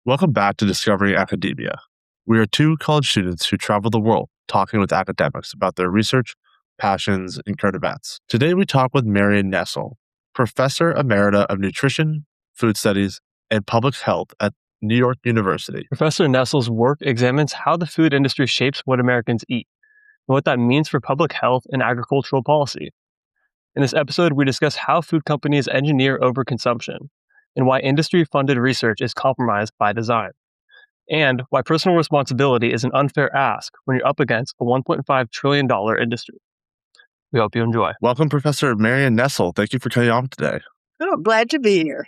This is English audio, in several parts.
Welcome back to Discovering Academia. We are two college students who travel the world talking with academics about their research, passions, and current events. Today we talk with Marion Nestle, Professor Emerita of Nutrition, Food Studies, and Public Health at New York University. Professor Nestle's work examines how the food industry shapes what Americans eat and what that means for public health and agricultural policy. In this episode, we discuss how food companies engineer overconsumption and why industry-funded research is compromised by design, and why personal responsibility is an unfair ask when you're up against a $1.5 trillion industry. We hope you enjoy. Welcome, Professor Marion Nestle. Thank you for coming on today. Oh, glad to be here.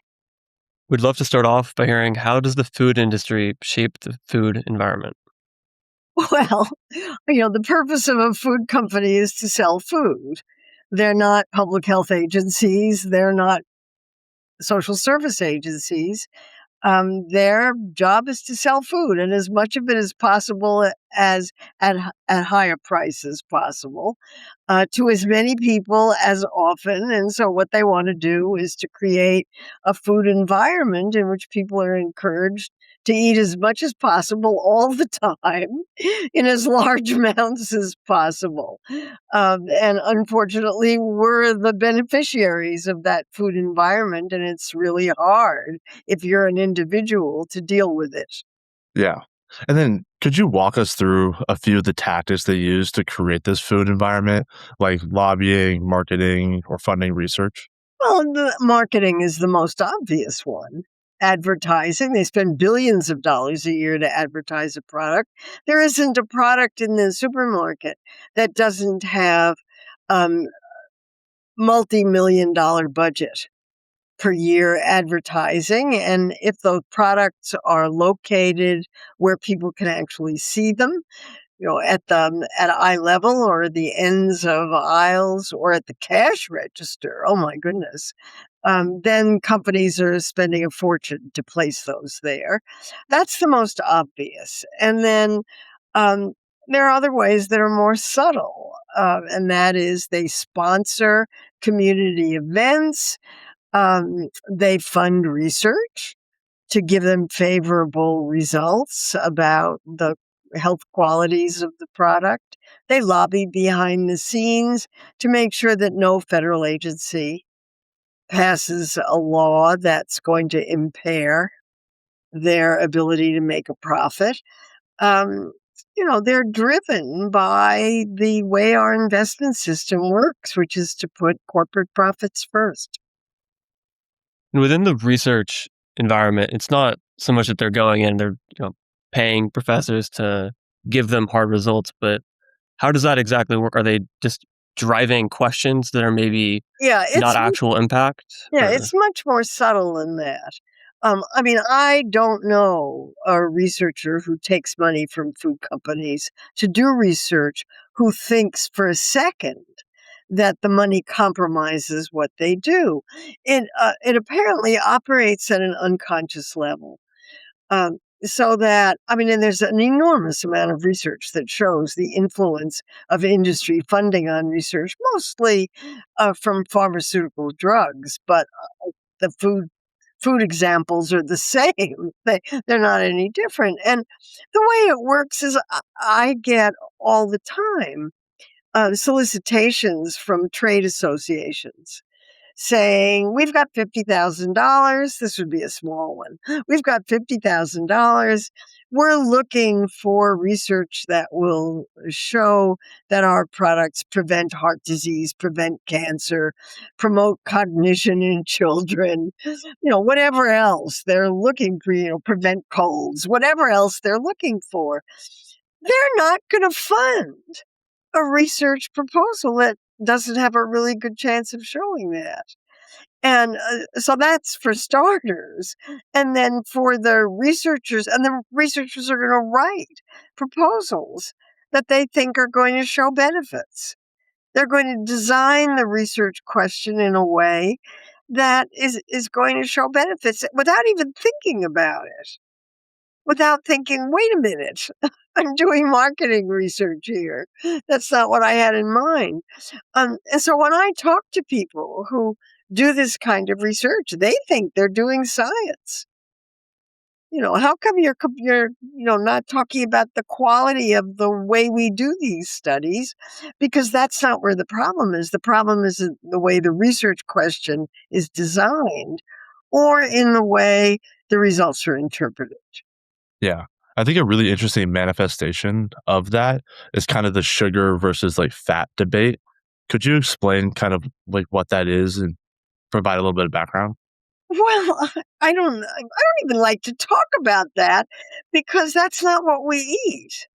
We'd love to start off by hearing, how does the food industry shape the food environment? Well, the purpose of a food company is to sell food. They're not public health agencies. They're not social service agencies. Their job is to sell food, and as much of it as possible as at higher price as possible to as many people as often. And so what they want to do is to create a food environment in which people are encouraged to eat as much as possible all the time in as large amounts as possible. And unfortunately, we're the beneficiaries of that food environment, and it's really hard if you're an individual to deal with it. Yeah. And then could you walk us through a few of the tactics they use to create this food environment, like lobbying, marketing, or funding research? Well, the marketing is the most obvious one. Advertising, they spend billions of dollars a year to advertise a product. There isn't a product in the supermarket that doesn't have multi-million-dollar budget per year advertising. And if those products are located where people can actually see them, at eye level or the ends of aisles or at the cash register, oh my goodness, then companies are spending a fortune to place those there. That's the most obvious. And then there are other ways that are more subtle, and that is they sponsor community events. They fund research to give them favorable results about the health qualities of the product. They lobby behind the scenes to make sure that no federal agency passes a law that's going to impair their ability to make a profit. They're driven by the way our investment system works, which is to put corporate profits first. And within the research environment, it's not so much that they're going in, they're paying professors to give them hard results, but how does that exactly work? Are they just driving questions that are maybe not actual impact? Yeah, it's much more subtle than that. I don't know a researcher who takes money from food companies to do research who thinks for a second that the money compromises what they do. It apparently operates at an unconscious level. So that, and there's an enormous amount of research that shows the influence of industry funding on research, mostly from pharmaceutical drugs, but the food examples are the same. They're not any different. And the way it works is I get all the time solicitations from trade associations saying, we've got $50,000. This would be a small one. We've got $50,000. We're looking for research that will show that our products prevent heart disease, prevent cancer, promote cognition in children, whatever else they're looking for, prevent colds, whatever else they're looking for. They're not going to fund a research proposal that doesn't have a really good chance of showing that. And so that's for starters. And then for the researchers are going to write proposals that they think are going to show benefits. They're going to design the research question in a way that is going to show benefits without even thinking about it. Without thinking, wait a minute, I'm doing marketing research here. That's not what I had in mind. And so when I talk to people who do this kind of research, they think they're doing science. How come you're not talking about the quality of the way we do these studies? Because that's not where the problem is. The problem is in the way the research question is designed or in the way the results are interpreted. Yeah. I think a really interesting manifestation of that is kind of the sugar versus like fat debate. Could you explain kind of like what that is and provide a little bit of background? Well, I don't even like to talk about that because that's not what we eat.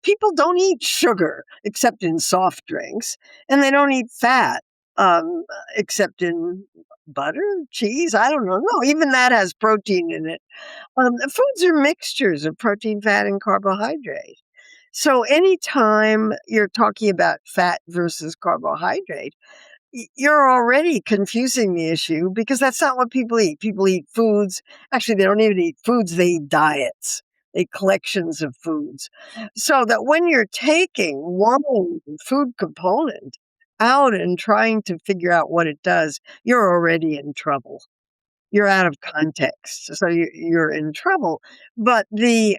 People don't eat sugar except in soft drinks, and they don't eat fat um, except in butter, cheese. I don't know. No, even that has protein in it. Foods are mixtures of protein, fat, and carbohydrate. So anytime you're talking about fat versus carbohydrate, you're already confusing the issue because that's not what people eat. People eat foods. Actually, they don't even eat foods, they eat diets, they eat collections of foods. So that when you're taking one food component out and trying to figure out what it does, you're already in trouble. You're out of context, so you're in trouble. But there's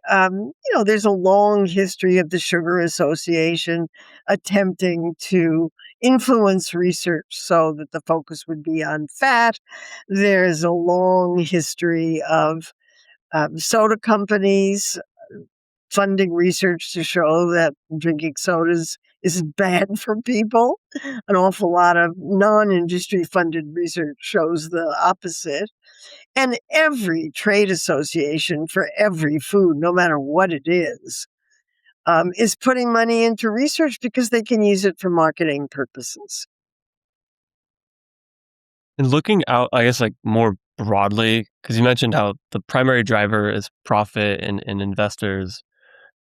a long history of the Sugar Association attempting to influence research so that the focus would be on fat. There's a long history of soda companies funding research to show that drinking sodas is bad for people. An awful lot of non-industry funded research shows the opposite. And every trade association for every food, no matter what it is putting money into research because they can use it for marketing purposes. And looking out, I guess, like more broadly, because you mentioned how the primary driver is profit and investors.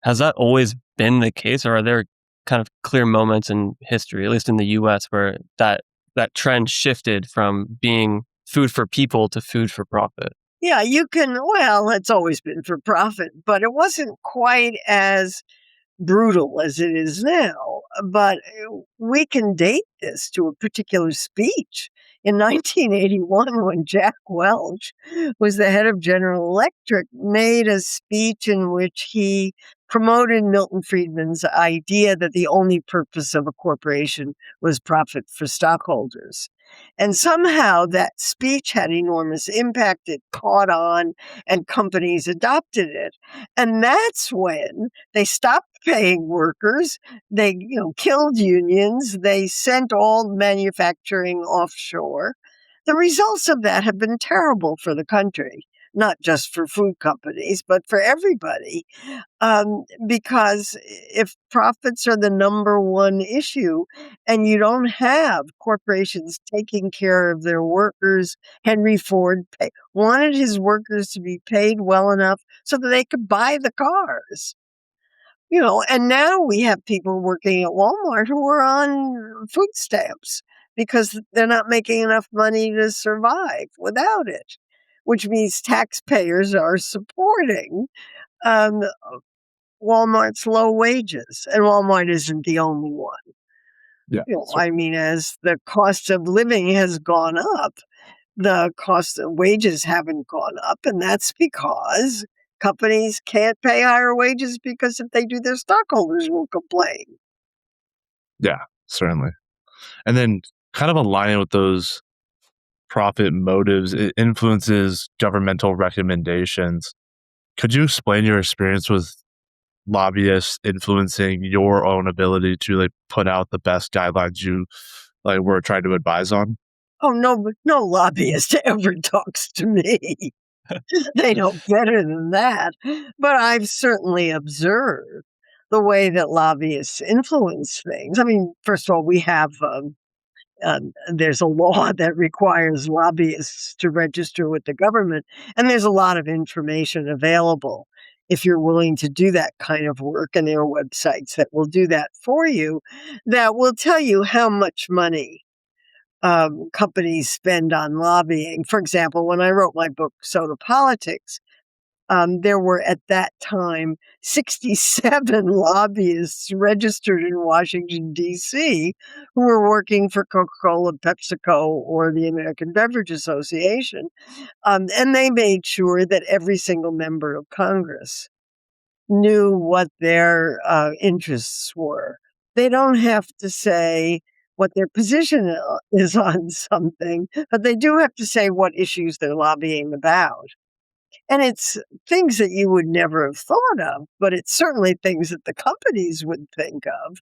Has that always been the case, or are there kind of clear moments in history, at least in the US, where that trend shifted from being food for people to food for profit? Yeah, it's always been for profit, but it wasn't quite as brutal as it is now, but we can date this to a particular speech in 1981 when Jack Welch was the head of General Electric, made a speech in which he promoted Milton Friedman's idea that the only purpose of a corporation was profit for stockholders. And somehow that speech had enormous impact. It caught on and companies adopted it. And that's when they stopped paying workers. They, killed unions. They sent all manufacturing offshore. The results of that have been terrible for the country, not just for food companies, but for everybody. Because if profits are the number one issue and you don't have corporations taking care of their workers, Henry Ford wanted his workers to be paid well enough so that they could buy the cars. And now we have people working at Walmart who are on food stamps because they're not making enough money to survive without it, which means taxpayers are supporting um, Walmart's low wages. And Walmart isn't the only one. Yeah. I mean, as the cost of living has gone up, the cost of wages haven't gone up. And that's because companies can't pay higher wages because if they do, their stockholders will complain. Yeah, certainly. And then kind of aligning with those profit motives, it influences governmental recommendations. Could you explain your experience with lobbyists influencing your own ability to like put out the best guidelines you like were trying to advise on? Oh, no lobbyist ever talks to me. They know better than that. But I've certainly observed the way that lobbyists influence things. I mean, first of all, there's a law that requires lobbyists to register with the government, and there's a lot of information available if you're willing to do that kind of work. And there are websites that will do that for you, that will tell you how much money companies spend on lobbying. For example, when I wrote my book, Soda Politics, There were at that time 67 lobbyists registered in Washington, D.C., who were working for Coca-Cola, PepsiCo, or the American Beverage Association. And they made sure that every single member of Congress knew what their interests were. They don't have to say what their position is on something, but they do have to say what issues they're lobbying about. And it's things that you would never have thought of, but it's certainly things that the companies would think of,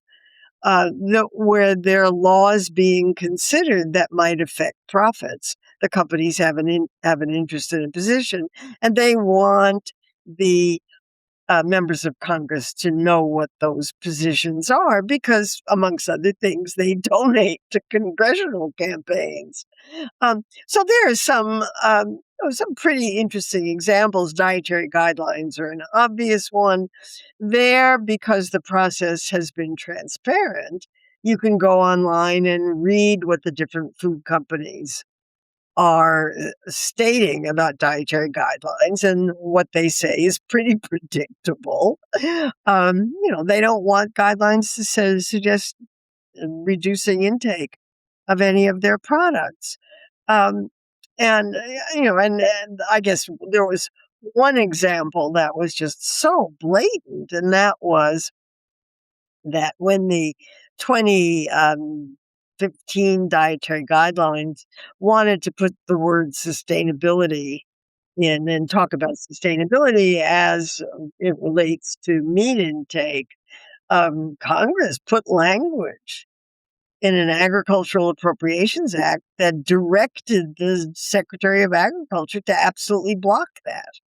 where there are laws being considered that might affect profits. The companies have an interest in a position, and they want the members of Congress to know what those positions are because, amongst other things, they donate to congressional campaigns. So there are some pretty interesting examples. Dietary guidelines are an obvious one. There, because the process has been transparent, you can go online and read what the different food companies are stating about dietary guidelines, and what they say is pretty predictable. They don't want guidelines to suggest reducing intake of any of their products. Um, and I guess there was one example that was just so blatant, and that was that when the 2015 dietary guidelines wanted to put the word sustainability in and talk about sustainability as it relates to meat intake, Congress put language in an Agricultural Appropriations Act that directed the Secretary of Agriculture to absolutely block that.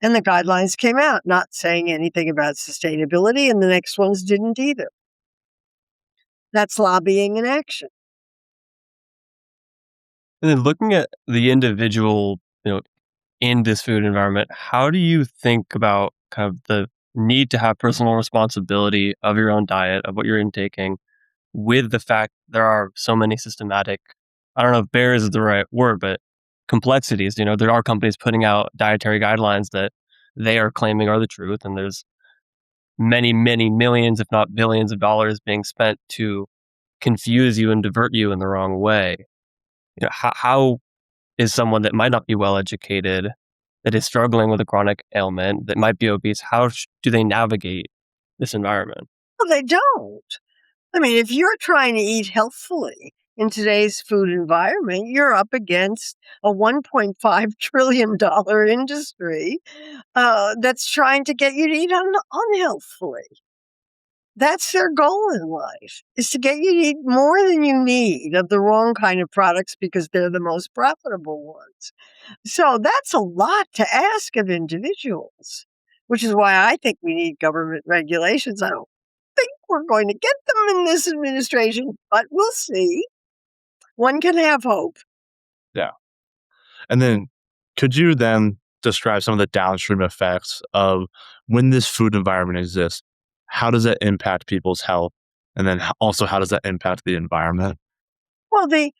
And the guidelines came out not saying anything about sustainability, and the next ones didn't either. That's lobbying in action. And then looking at the individual, in this food environment, how do you think about kind of the need to have personal responsibility of your own diet, of what you're intaking, with the fact there are so many systematic, I don't know if barriers is the right word, but complexities. There are companies putting out dietary guidelines that they are claiming are the truth, and there's many, many millions, if not billions of dollars being spent to confuse you and divert you in the wrong way. How is someone that might not be well educated, that is struggling with a chronic ailment, that might be obese, how do they navigate this environment? Well, they don't. I mean, if you're trying to eat healthfully in today's food environment, you're up against a $1.5 trillion industry that's trying to get you to eat unhealthfully. That's their goal in life, is to get you to eat more than you need of the wrong kind of products because they're the most profitable ones. So that's a lot to ask of individuals, which is why I think we need government regulations. I don't think we're going to get them in this administration, but we'll see. One can have hope. Yeah. And then could you then describe some of the downstream effects of when this food environment exists? How does that impact people's health? And then also, how does that impact the environment? Well, the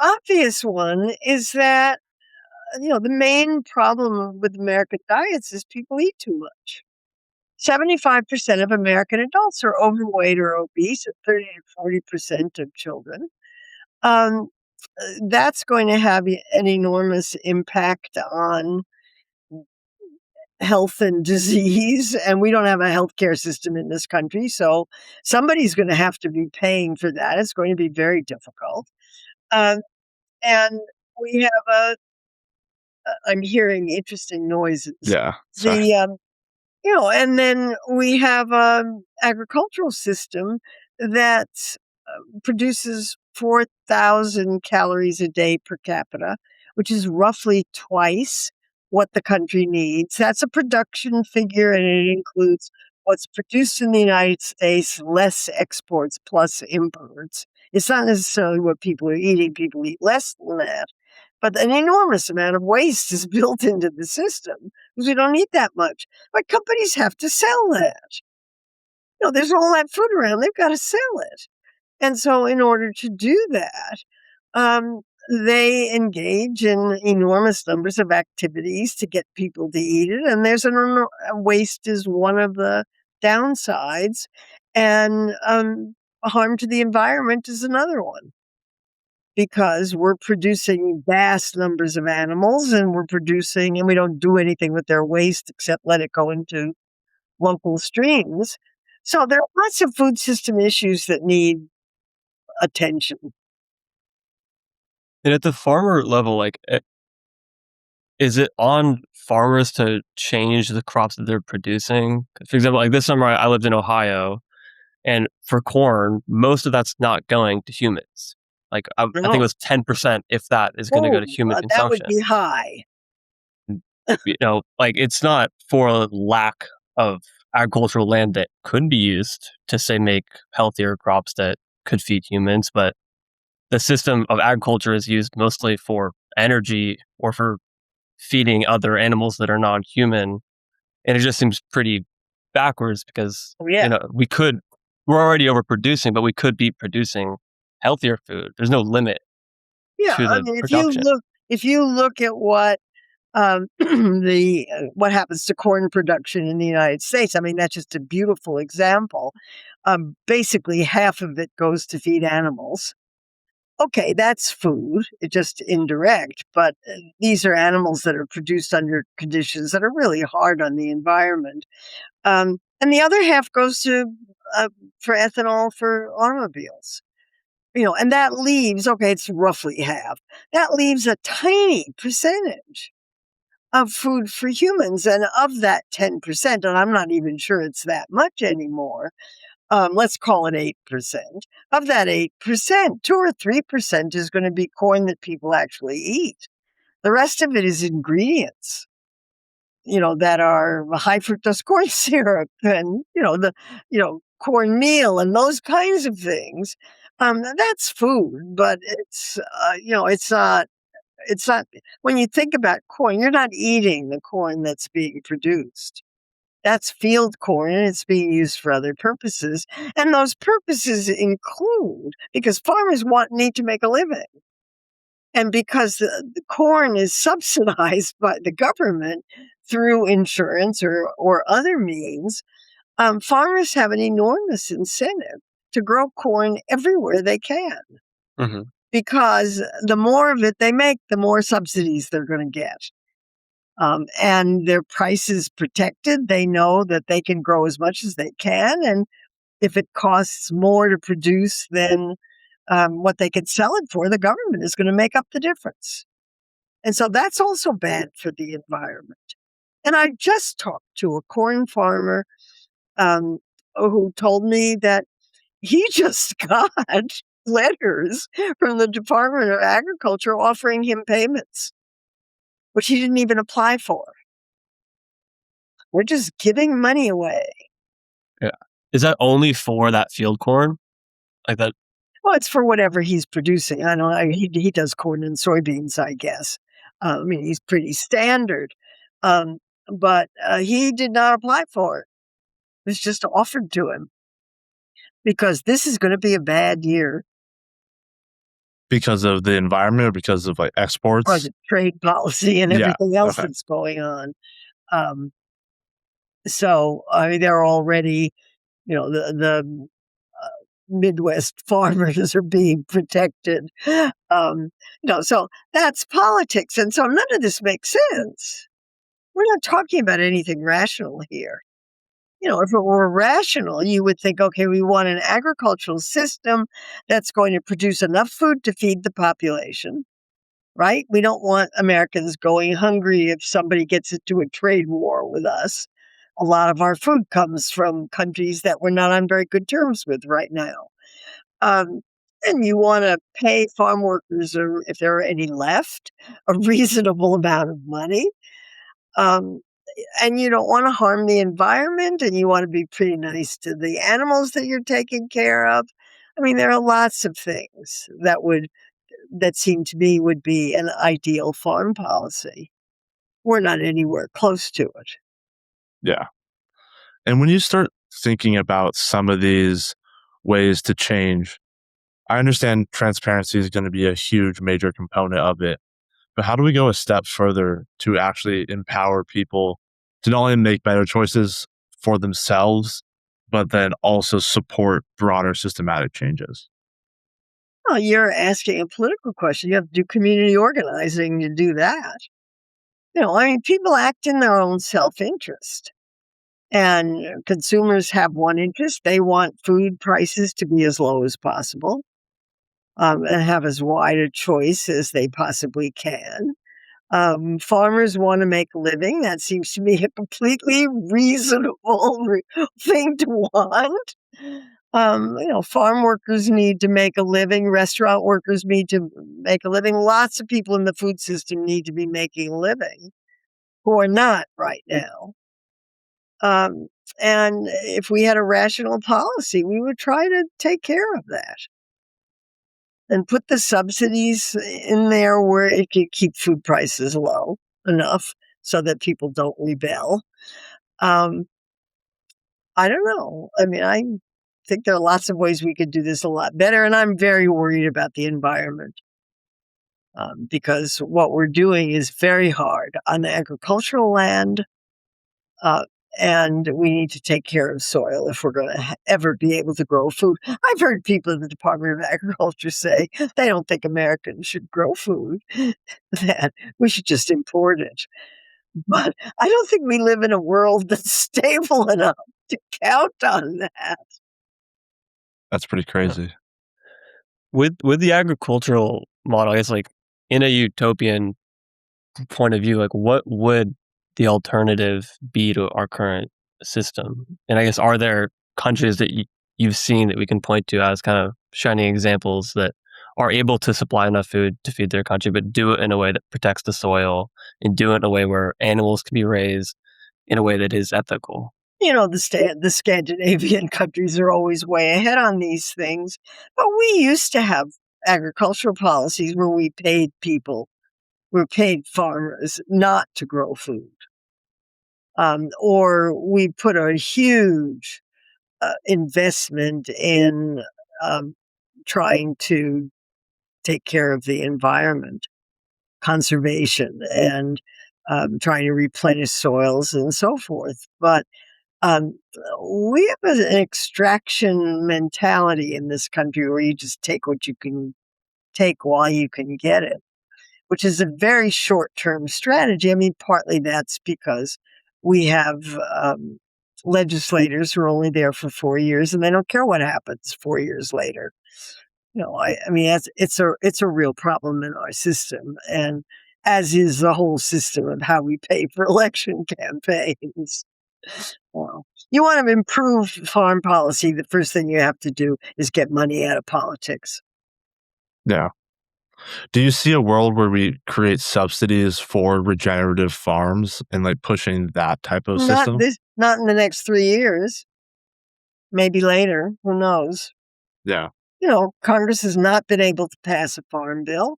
obvious one is that the main problem with American diets is people eat too much. 75% of American adults are overweight or obese, and 30 to 40% of children. Um, that's going to have an enormous impact on health and disease, and we don't have a healthcare system in this country, so somebody's going to have to be paying for that. It's going to be very difficult. Um, and we have I'm hearing interesting noises. Yeah. Sorry. And then we have an agricultural system that produces 4,000 calories a day per capita, which is roughly twice what the country needs. That's a production figure, and it includes what's produced in the United States, less exports plus imports. It's not necessarily what people are eating. People eat less than that. But an enormous amount of waste is built into the system because we don't eat that much. But companies have to sell that. There's all that food around. They've got to sell it. And so in order to do that, they engage in enormous numbers of activities to get people to eat it. And there's waste is one of the downsides. And harm to the environment is another one. Because we're producing vast numbers of animals and we don't do anything with their waste except let it go into local streams. So there are lots of food system issues that need attention. And at the farmer level, is it on farmers to change the crops that they're producing? For example, like this summer, I lived in Ohio, and for corn, most of that's not going to humans. I think it was 10%, if that, is going to go to human That would consumption. be high. It's not for lack of agricultural land that could be used to, say, make healthier crops that could feed humans, but the system of agriculture is used mostly for energy or for feeding other animals that are non-human. And it just seems pretty backwards because, we're already overproducing, but we could be producing healthier food. There's no limit to the production. If you look at what what happens to corn production in the United States, that's just a beautiful example. Basically, half of it goes to feed animals. Okay, that's food. It's just indirect, but these are animals that are produced under conditions that are really hard on the environment. And the other half goes to for ethanol for automobiles. And that leaves, it's roughly half. That leaves a tiny percentage of food for humans. And of that 10%, and I'm not even sure it's that much anymore, let's call it 8%. Of that 8%, 2 or 3% is going to be corn that people actually eat. The rest of it is ingredients, that are high fructose corn syrup and, cornmeal and those kinds of things. That's food, but it's not, when you think about corn, you're not eating the corn that's being produced. That's field corn, and it's being used for other purposes. And those purposes include, because farmers need to make a living. And because the corn is subsidized by the government through insurance or other means, farmers have an enormous incentive to grow corn everywhere they can. Mm-hmm. Because the more of it they make, the more subsidies they're going to get. And their price is protected. They know that they can grow as much as they can. And if it costs more to produce than what they could sell it for, the government is going to make up the difference. And so that's also bad for the environment. And I just talked to a corn farmer who told me that he just got letters from the Department of Agriculture offering him payments, which he didn't even apply for. We're just giving money away. Yeah. Is that only for that field corn? Like that? Well, it's for whatever he's producing. I don't know. He does corn and soybeans, I guess. He's pretty standard. But he did not apply for it. It was just offered to him because this is going to be a bad year. Because of the environment or because of exports? Or the trade policy and everything else that's going on. So they're already, the Midwest farmers are being protected. So that's politics. And so none of this makes sense. We're not talking about anything rational here. If it were rational, you would think, okay, we want an agricultural system that's going to produce enough food to feed the population, right? We don't want Americans going hungry if somebody gets into a trade war with us. A lot of our food comes from countries that we're not on very good terms with right now. And you want to pay farm workers, or if there are any left, a reasonable amount of money. And you don't want to harm the environment, and you want to be pretty nice to the animals that you're taking care of. There are lots of things that seem to me would be an ideal farm policy. We're not anywhere close to it. Yeah. And when you start thinking about some of these ways to change, I understand transparency is going to be a huge major component of it, but how do we go a step further to actually empower people to not only make better choices for themselves, but then also support broader systematic changes? Well, you're asking a political question. You have to do community organizing to do that. I mean, people act in their own self-interest. And consumers have one interest. They want food prices to be as low as possible, and have as wide a choice as they possibly can. Farmers want to make a living. That seems to be a completely reasonable thing to want. Farm workers need to make a living. Restaurant workers need to make a living. Lots of people in the food system need to be making a living who are not right now. And if we had a rational policy, we would try to take care of that and put the subsidies in there where it could keep food prices low enough so that people don't rebel. Um, I don't know. I mean, I think there are lots of ways we could do this a lot better, and I'm very worried about the environment, because what we're doing is very hard on the agricultural land. And we need to take care of soil if we're going to ever be able to grow food. I've heard people in the Department of Agriculture say they don't think Americans should grow food, that we should just import it. But I don't think we live in a world that's stable enough to count on that. That's pretty crazy. With the agricultural model, I guess like in a utopian point of view, like what would the alternative be to our current system? And I guess are there countries that you've seen that we can point to as kind of shining examples that are able to supply enough food to feed their country, but do it in a way that protects the soil and do it in a way where animals can be raised in a way that is ethical? The Scandinavian countries are always way ahead on these things. But we used to have agricultural policies where we paid farmers not to grow food. Or we put a huge investment in trying to take care of the environment, conservation, and trying to replenish soils and so forth. But we have an extraction mentality in this country where you just take what you can take while you can get it, which is a very short-term strategy. I mean, partly that's because we have legislators who are only there for 4 years and they don't care what happens 4 years later. I mean, it's a real problem in our system, and as is the whole system of how we pay for election campaigns. Well, you want to improve farm policy, the first thing you have to do is get money out of politics. Yeah. Do you see a world where we create subsidies for regenerative farms and like pushing that type of system? Not in the next 3 years. Maybe later. Who knows? Yeah. Congress has not been able to pass a farm bill,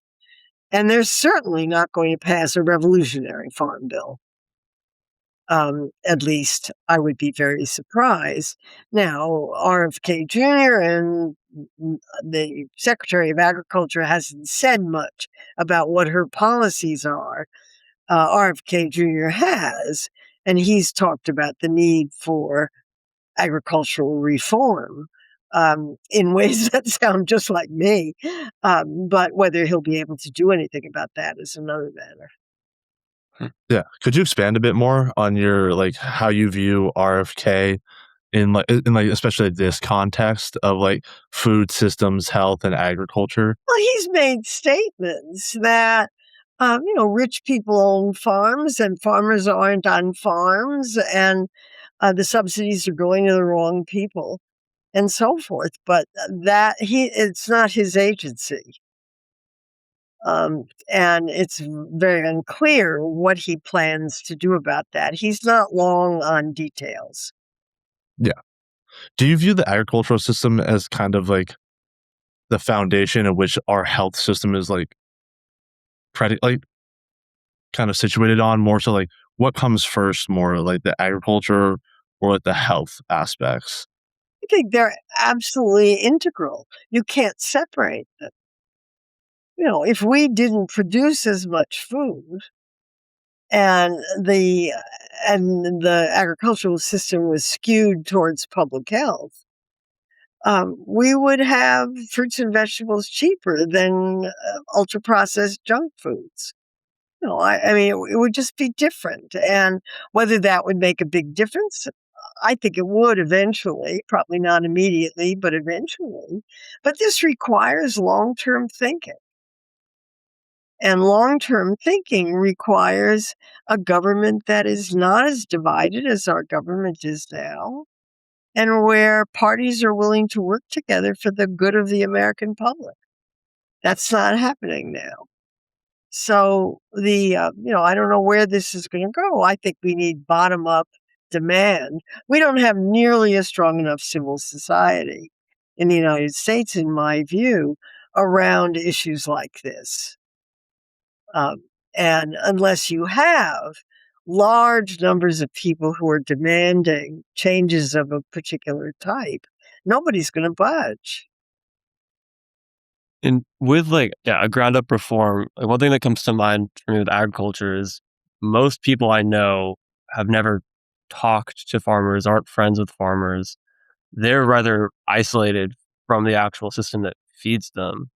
and they're certainly not going to pass a revolutionary farm bill. At least I would be very surprised. Now, RFK Jr. and the Secretary of Agriculture hasn't said much about what her policies are. RFK Jr. has, and he's talked about the need for agricultural reform in ways that sound just like me. But whether he'll be able to do anything about that is another matter. Yeah. Could you expand a bit more on your like how you view RFK in like especially this context of like food systems, health, and agriculture? Well, he's made statements that rich people own farms and farmers aren't on farms, and the subsidies are going to the wrong people and so forth. But it's not his agency. And it's very unclear what he plans to do about that. He's not long on details. Yeah. Do you view the agricultural system as kind of like the foundation of which our health system is like kind of situated on, more so like what comes first, more like the agriculture or like the health aspects? I think they're absolutely integral. You can't separate them. If we didn't produce as much food and the agricultural system was skewed towards public health, we would have fruits and vegetables cheaper than ultra processed junk foods. I mean, it would just be different. And whether that would make a big difference, I think it would eventually, probably not immediately, but eventually. But this requires long-term thinking. And long-term thinking requires a government that is not as divided as our government is now, and where parties are willing to work together for the good of the American public. That's not happening now. So I don't know where this is going to go. I think we need bottom-up demand. We don't have nearly a strong enough civil society in the United States, in my view, around issues like this. And unless you have large numbers of people who are demanding changes of a particular type, nobody's going to budge. And with a ground up reform, one thing that comes to mind for me with agriculture is most people I know have never talked to farmers, aren't friends with farmers. They're rather isolated from the actual system that feeds them.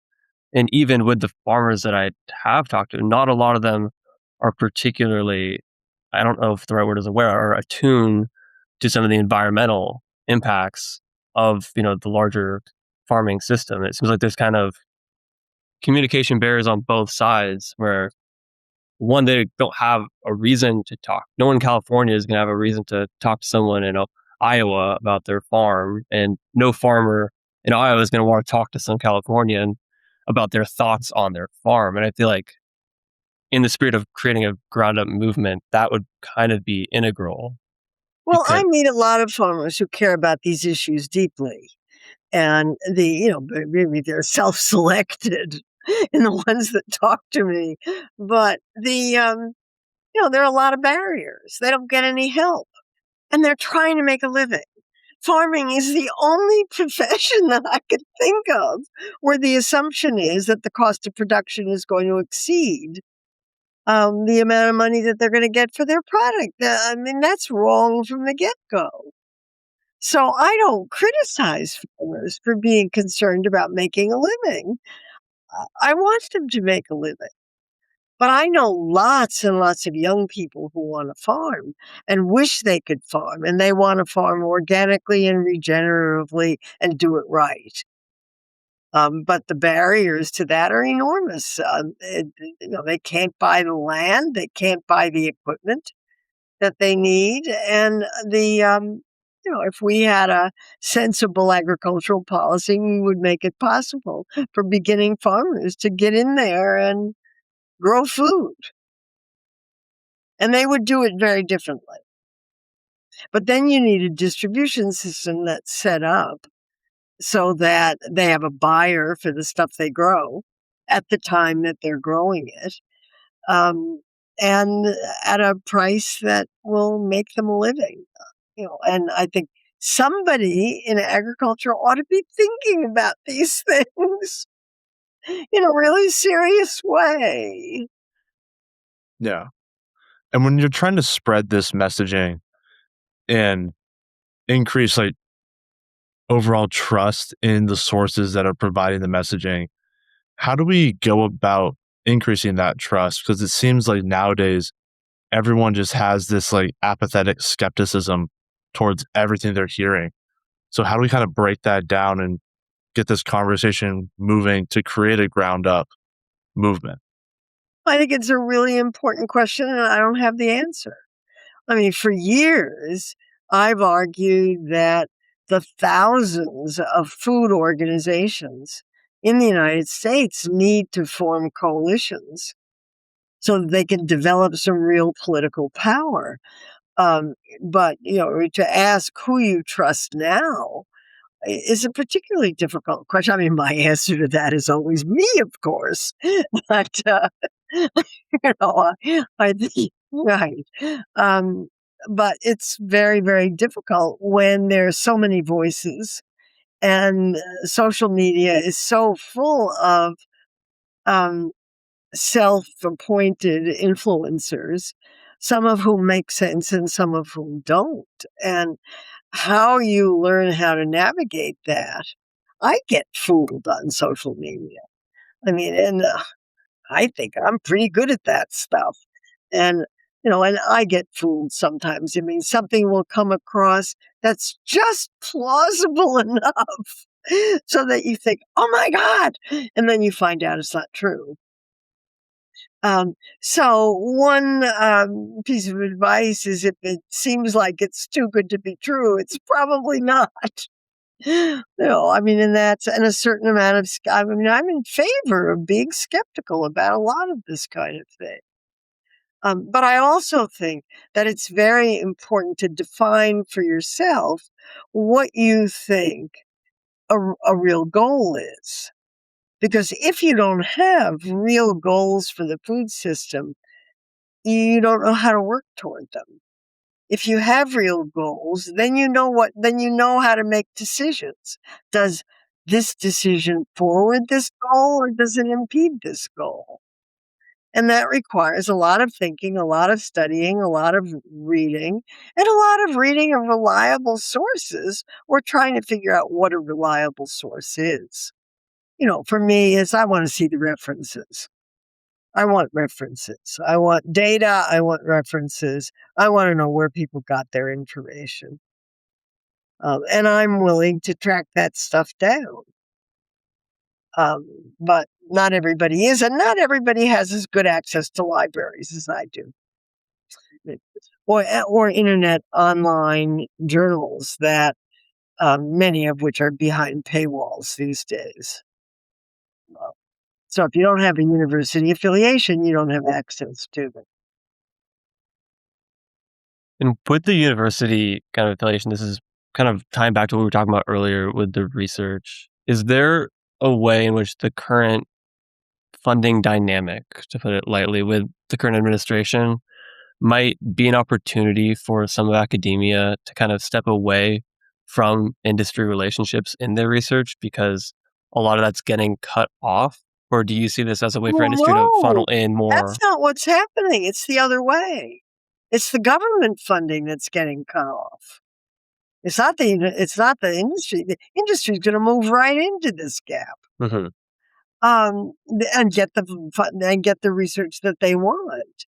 And even with the farmers that I have talked to, not a lot of them are particularly, I don't know if the right word is aware, or attuned to some of the environmental impacts of, the larger farming system. It seems like there's kind of communication barriers on both sides where one, they don't have a reason to talk. No one in California is going to have a reason to talk to someone in Iowa about their farm, and no farmer in Iowa is going to want to talk to some Californian about their thoughts on their farm. And I feel like in the spirit of creating a ground up movement, that would kind of be integral. Well, I meet a lot of farmers who care about these issues deeply. And maybe they're self-selected in the ones that talk to me. But there are a lot of barriers. They don't get any help. And they're trying to make a living. Farming is the only profession that I could think of where the assumption is that the cost of production is going to exceed the amount of money that they're going to get for their product. I mean, that's wrong from the get-go. So I don't criticize farmers for being concerned about making a living. I want them to make a living. But I know lots and lots of young people who want to farm and wish they could farm, and they want to farm organically and regeneratively and do it right. But the barriers to that are enormous. They can't buy the land, they can't buy the equipment that they need, and if we had a sensible agricultural policy, we would make it possible for beginning farmers to get in there and grow food. And they would do it very differently. But then you need a distribution system that's set up so that they have a buyer for the stuff they grow at the time that they're growing it, and at a price that will make them a living. And I think somebody in agriculture ought to be thinking about these things in a really serious way. Yeah. And when you're trying to spread this messaging and increase overall trust in the sources that are providing the messaging, how do we go about increasing that trust? Because it seems like nowadays everyone just has this apathetic skepticism towards everything they're hearing. So how do we kind of break that down and get this conversation moving to create a ground up movement? I think it's a really important question, and I don't have the answer. I mean, for years, I've argued that the thousands of food organizations in the United States need to form coalitions so that they can develop some real political power. But, to ask who you trust now is a particularly difficult question. I mean, my answer to that is always me, of course. But, I think, right. but it's very, very difficult when there's so many voices and social media is so full of self-appointed influencers, some of whom make sense and some of whom don't. And how you learn how to navigate that. I get fooled on social media. I mean, and I think I'm pretty good at that stuff. And, and I get fooled sometimes. I mean, something will come across that's just plausible enough so that you think, oh my God. And then you find out it's not true. So one piece of advice is if it seems like it's too good to be true, it's probably not. I mean, and a certain amount of, I'm in favor of being skeptical about a lot of this kind of thing. But I also think that it's very important to define for yourself what you think a real goal is. Because if you don't have real goals for the food system, you don't know how to work toward them. If you have real goals, then you know how to make decisions. Does this decision forward this goal or does it impede this goal? And that requires a lot of thinking, a lot of studying, a lot of reading, and a lot of reading of reliable sources or trying to figure out what a reliable source is. For me, I want to see the references. I want references. I want data. I want references. I want to know where people got their information. And I'm willing to track that stuff down. But not everybody is, and not everybody has as good access to libraries as I do. Or internet online journals that many of which are behind paywalls these days. So if you don't have a university affiliation, you don't have access to them. And with the university kind of affiliation, this is kind of tying back to what we were talking about earlier with the research. Is there a way in which the current funding dynamic, to put it lightly, with the current administration might be an opportunity for some of academia to kind of step away from industry relationships in their research because a lot of that's getting cut off? Or do you see this as a way for industry to funnel in more? That's not what's happening. It's the other way. It's the government funding that's getting cut off. It's not the industry. The industry is going to move right into this gap. Mm-hmm. And get the research that they want.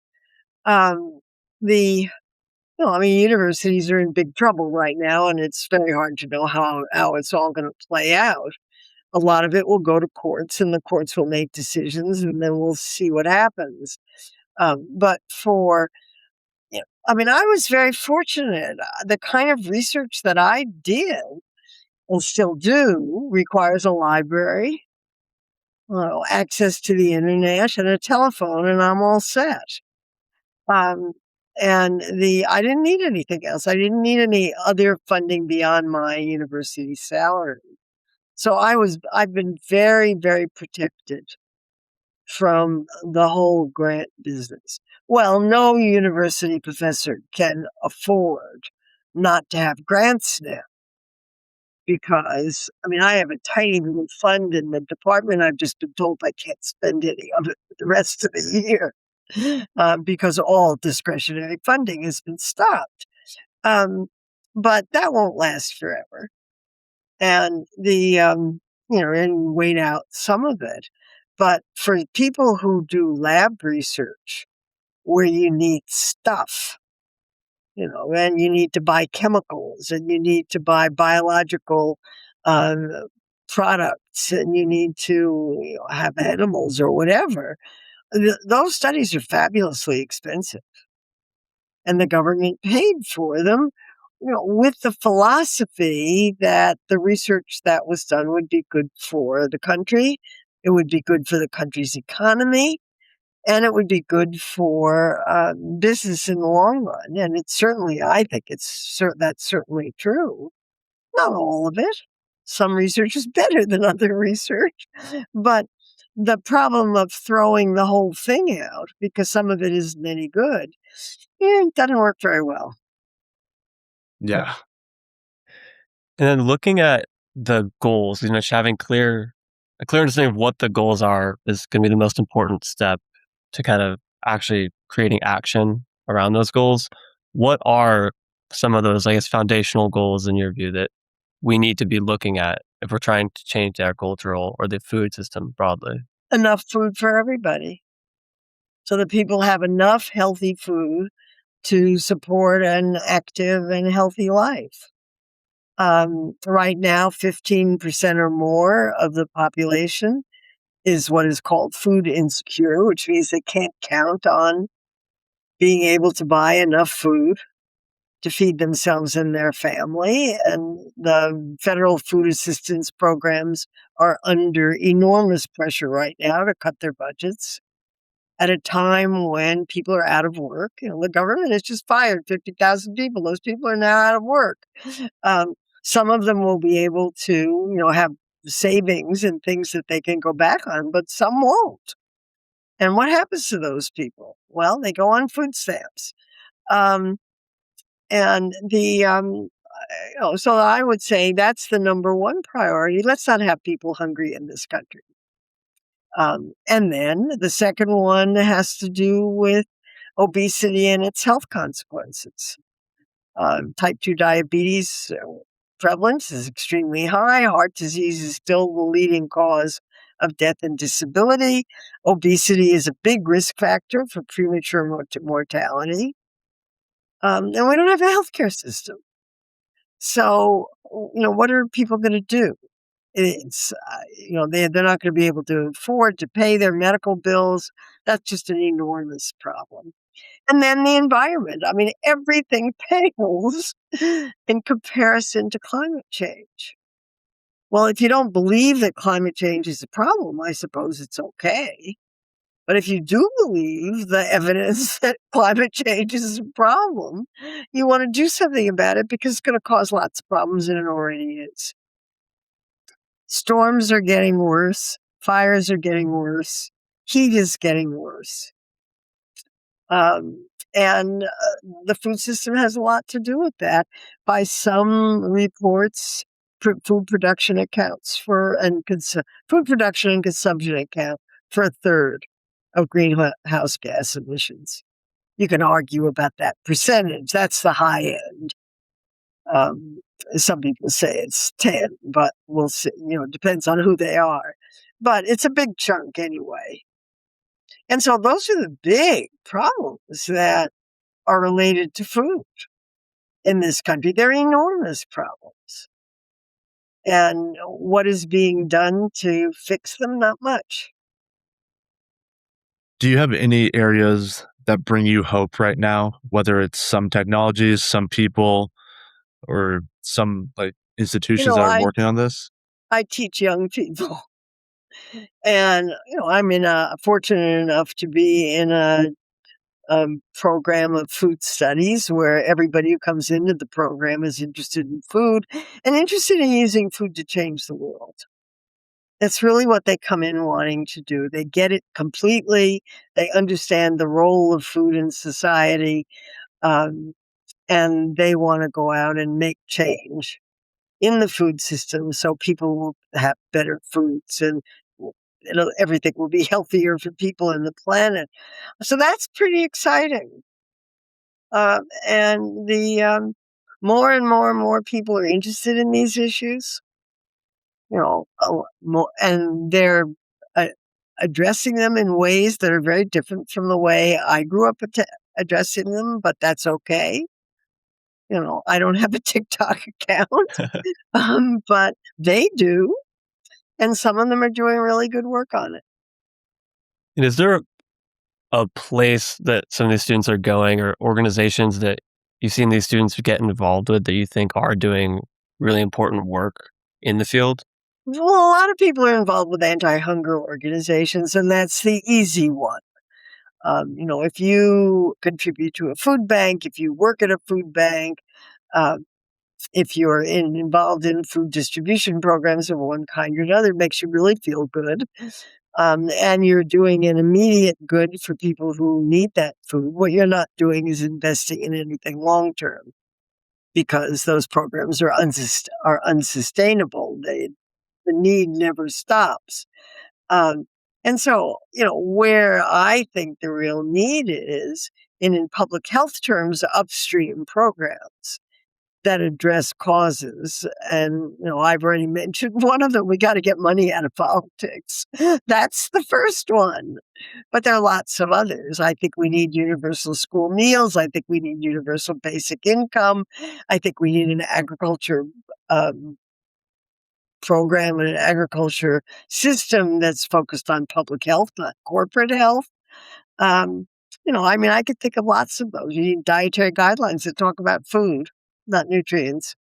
Universities are in big trouble right now, and it's very hard to know how it's all going to play out. A lot of it will go to courts, and the courts will make decisions, and then we'll see what happens. But I was very fortunate. The kind of research that I did and still do requires a library, access to the internet, and a telephone, and I'm all set. And I didn't need anything else. I didn't need any other funding beyond my university salary. So I've been very, very protected from the whole grant business. Well, no university professor can afford not to have grants now because, I have a tiny little fund in the department. I've just been told I can't spend any of it for the rest of the year because all discretionary funding has been stopped. But that won't last forever. And and wait out some of it. But for people who do lab research where you need stuff, and you need to buy chemicals and you need to buy biological products and you need to have animals or whatever, those studies are fabulously expensive. And the government paid for them, with the philosophy that the research that was done would be good for the country, it would be good for the country's economy, and it would be good for business in the long run. And I think that's certainly true. Not all of it. Some research is better than other research, but the problem of throwing the whole thing out because some of it isn't any good, it doesn't work very well. Yeah. And then looking at the goals, just having a clear understanding of what the goals are is going to be the most important step to kind of actually creating action around those goals. What are some of those, I guess, foundational goals in your view that we need to be looking at if we're trying to change the agricultural or the food system broadly? Enough food for everybody so that people have enough healthy food to support an active and healthy life. Right now, 15% or more of the population is what is called food insecure, which means they can't count on being able to buy enough food to feed themselves and their family. And the federal food assistance programs are under enormous pressure right now to cut their budgets at a time when people are out of work. The government has just fired 50,000 people. Those people are now out of work. Um, some of them will be able to, have savings and things that they can go back on, but some won't. And what happens to those people? Well, they go on food stamps. Um, and so I would say that's the number one priority. Let's not have people hungry in this country. And then the second one has to do with obesity and its health consequences. Type 2 diabetes prevalence is extremely high. Heart disease is still the leading cause of death and disability. Obesity is a big risk factor for premature mortality. And we don't have a healthcare system. So, what are people going to do? It's, they're not going to be able to afford to pay their medical bills. That's just an enormous problem. And then the environment. I mean, everything pales in comparison to climate change. Well, if you don't believe that climate change is a problem, I suppose it's okay. But if you do believe the evidence that climate change is a problem, you want to do something about it because it's going to cause lots of problems, and it already is. Storms are getting worse. Fires are getting worse. Heat is getting worse. And the food system has a lot to do with that. By some reports, food production accounts for, food production and consumption account for a third of greenhouse gas emissions. You can argue about that percentage. That's the high end. Some people say it's 10, but we'll see. It depends on who they are. But it's a big chunk anyway. And so those are the big problems that are related to food in this country. They're enormous problems. And what is being done to fix them? Not much. Do you have any areas that bring you hope right now, whether it's some technologies, some people, or some institutions that are working on this? I teach young people. And, I'm fortunate enough to be in a program of food studies where everybody who comes into the program is interested in food and interested in using food to change the world. That's really what they come in wanting to do. They get it completely. They understand the role of food in society, and they want to go out and make change in the food system so people will have better foods and everything will be healthier for people and the planet. So that's pretty exciting. And the more and more and more people are interested in these issues, and they're addressing them in ways that are very different from the way I grew up addressing them, but that's okay. I don't have a TikTok account, but they do. And some of them are doing really good work on it. And is there a place that some of these students are going or organizations that you've seen these students get involved with that you think are doing really important work in the field? Well, a lot of people are involved with anti-hunger organizations, and that's the easy one. If you contribute to a food bank, if you work at a food bank, if you're involved in food distribution programs of one kind or another, it makes you really feel good. And you're doing an immediate good for people who need that food. What you're not doing is investing in anything long term. because those programs are unsustainable. The need never stops. And so, where I think the real need is in public health terms, upstream programs that address causes. And, I've already mentioned one of them. We got to get money out of politics. That's the first one. But there are lots of others. I think we need universal school meals. I think we need universal basic income. I think we need an agriculture program and an agriculture system that's focused on public health, not corporate health. I could think of lots of those. You need dietary guidelines that talk about food, not nutrients,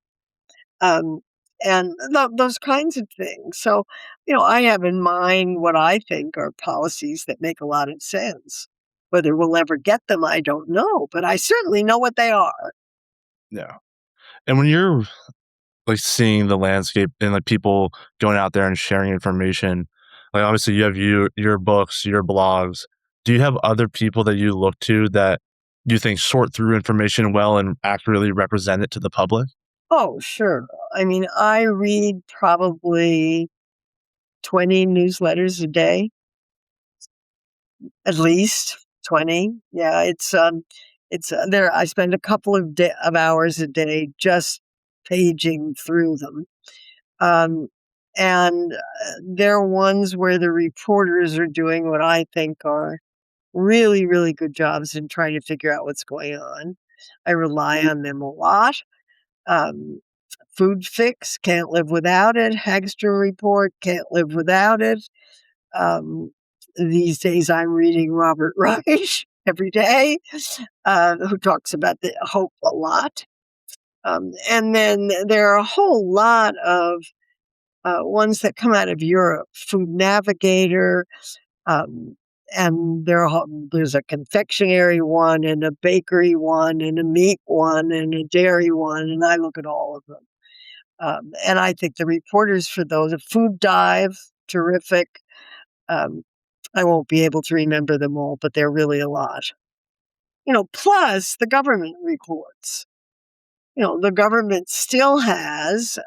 um, and those kinds of things. So, I have in mind what I think are policies that make a lot of sense. Whether we'll ever get them, I don't know, but I certainly know what they are. Yeah. And when you're like seeing the landscape and like people going out there and sharing information, like obviously you have your books, your blogs. Do you have other people that you look to that you think sort through information well and accurately represent it to the public? Oh, sure. I read probably 20 newsletters a day, at least 20. Yeah, it's there. I spend a couple of hours a day just paging through them. Um, and They're ones where the reporters are doing what I think are really, really good jobs in trying to figure out what's going on. I rely on them a lot. Um, Food Fix, can't live without it. Hagstrom Report, can't live without it. Um, these days, I'm reading Robert Reich every day, who talks about the hope a lot. And then there are a whole lot of ones that come out of Europe, Food Navigator, um, and there's a confectionery one, and a bakery one, and a meat one, and a dairy one, and I look at all of them. And I think the reporters for those, a Food Dive, terrific. Um, I won't be able to remember them all, but they're really a lot. Plus the government reports. The government still has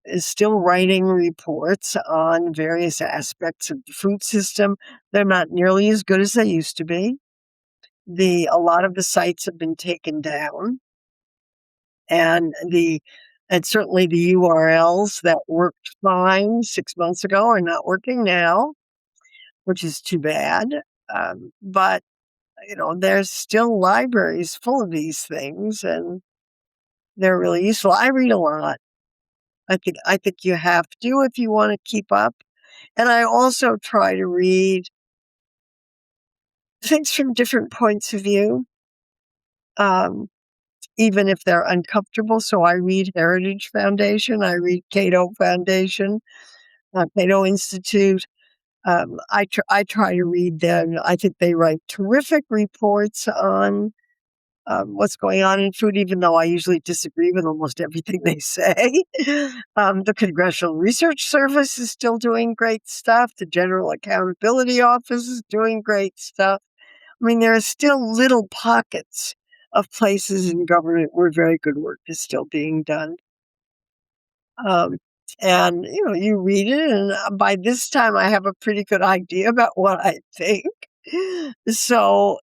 is still writing reports on various aspects of the food system. They're not nearly as good as they used to be. A lot of the sites have been taken down, and certainly the URLs that worked fine 6 months ago are not working now, which is too bad. But there's still libraries full of these things, and they're really useful. I read a lot. I think you have to if you want to keep up. And I also try to read things from different points of view, um, even if they're uncomfortable. So I read Heritage Foundation, I read Cato Foundation, Cato Institute. I try to read them. I think they write terrific reports on what's going on in food, even though I usually disagree with almost everything they say. The Congressional Research Service is still doing great stuff. The General Accountability Office is doing great stuff. There are still little pockets of places in government where very good work is still being done. Um, and, you read it, and by this time I have a pretty good idea about what I think. So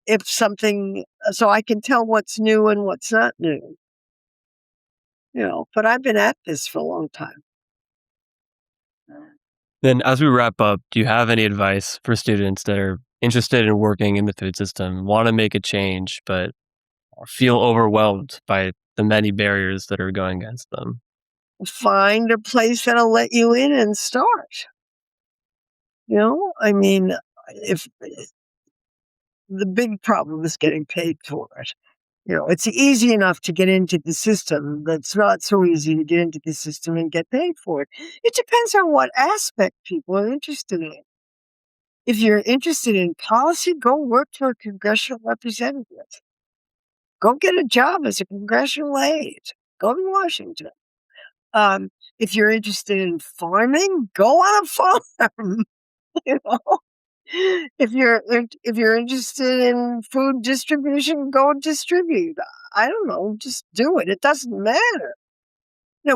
so I can tell what's new and what's not new. But I've been at this for a long time. Then, as we wrap up, do you have any advice for students that are interested in working in the food system, want to make a change, but feel overwhelmed by the many barriers that are going against them? Find a place that'll let you in and start. If the big problem is getting paid for it. It's easy enough to get into the system, but it's not so easy to get into the system and get paid for it. It depends on what aspect people are interested in. If you're interested in policy, go work for a congressional representative. Go get a job as a congressional aide. Go to Washington. If you're interested in farming, go on a farm. you know. If you're interested in food distribution, go distribute. I don't know, just do it. It doesn't matter.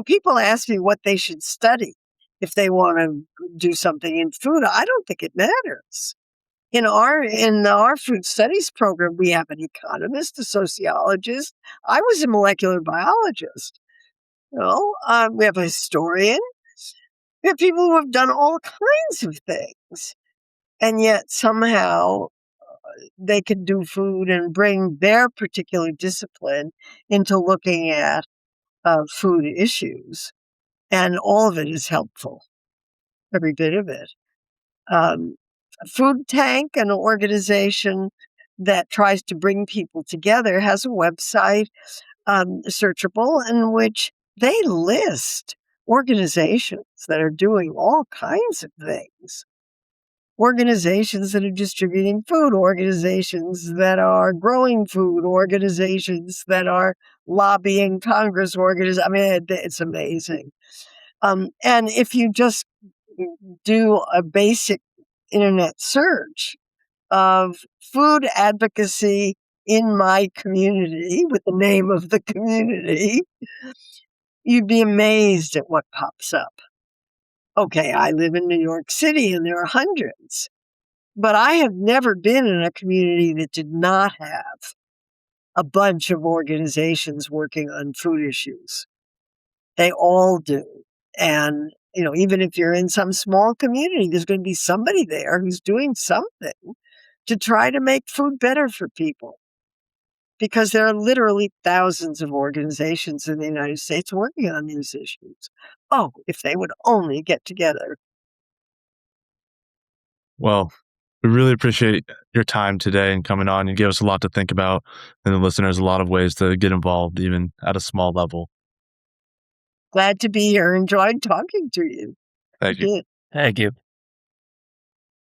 People ask me what they should study if they want to do something in food. I don't think it matters. In our food studies program, we have an economist, a sociologist. I was a molecular biologist. We have a historian. We have people who have done all kinds of things. And yet somehow they can do food and bring their particular discipline into looking at food issues. And all of it is helpful, every bit of it. Food Tank, an organization that tries to bring people together, has a website, searchable, in which they list organizations that are doing all kinds of things. Organizations that are distributing food, organizations that are growing food, organizations that are lobbying Congress, it's amazing. And if you just do a basic internet search of food advocacy in my community with the name of the community, you'd be amazed at what pops up. Okay, I live in New York City and there are hundreds, but I have never been in a community that did not have a bunch of organizations working on food issues. They all do. And, even if you're in some small community, there's going to be somebody there who's doing something to try to make food better for people. Because there are literally thousands of organizations in the United States working on these issues. Oh, if they would only get together. Well, we really appreciate your time today and coming on. You gave us a lot to think about, and the listeners a lot of ways to get involved, even at a small level. Glad to be here. Enjoyed talking to you. Thank you. Thank you.